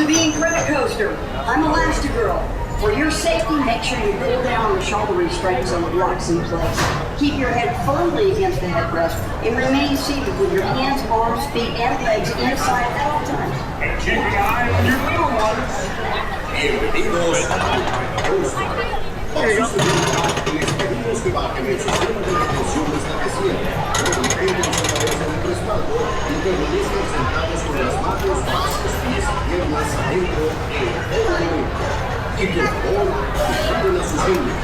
to the Incredicoaster. I'm Elastigirl. For your safety, make sure you pull down the shoulder restraints on the blocks in place. Keep your head firmly against the headrest and remain seated with your hands, arms, feet, and legs inside at all times. And keep an eye on your little ones. Bienvenidos a Incredicoaster. Para su seguridad, les pedimos que bajen el sistema de retención establecido. Mantengan su cabeza en el respaldo y permanezcan sentados con las manos, brazos, pies y piernas adentro en todo momento. Y por favor, disfruten a sus niños.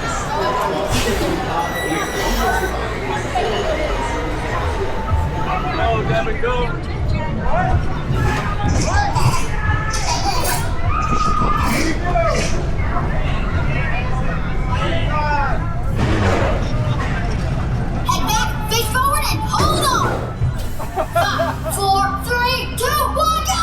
Así de seguridad, les pedimos que bajen el sistema de retención establecido. Go, Devin, go. Head back, face forward, and hold on. 5, 4, 3, 2, 1, go!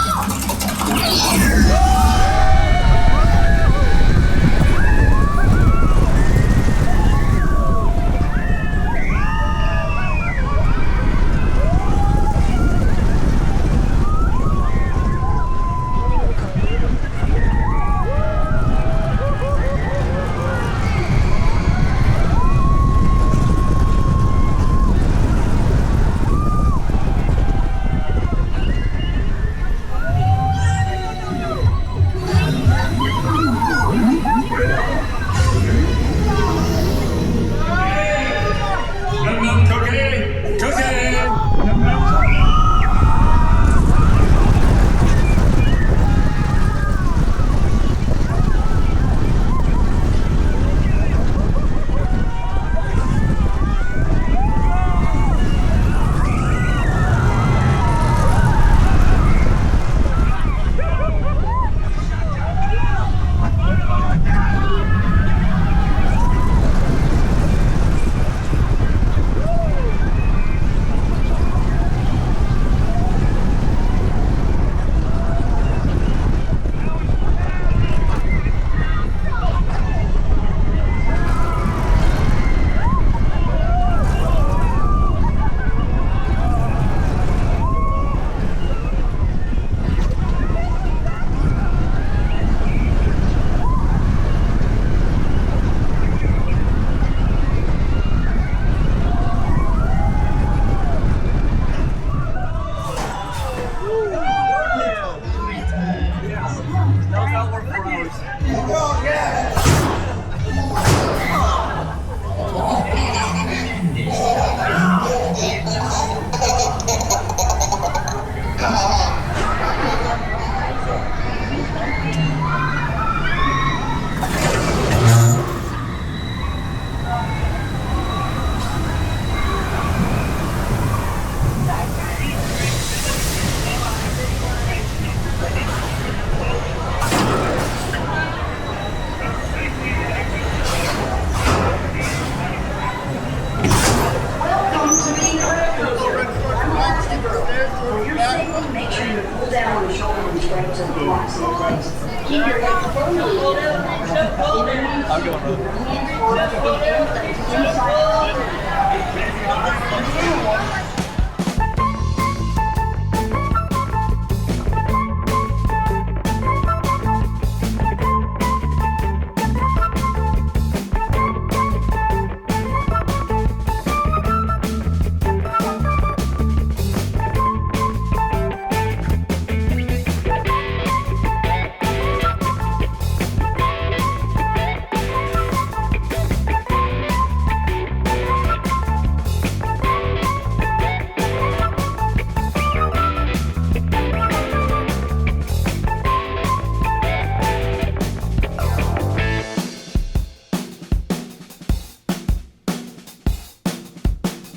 Make sure you pull down the shoulder restraints and blocks in place. Keep your head firmly in your hands, arms, feet, and legs inside.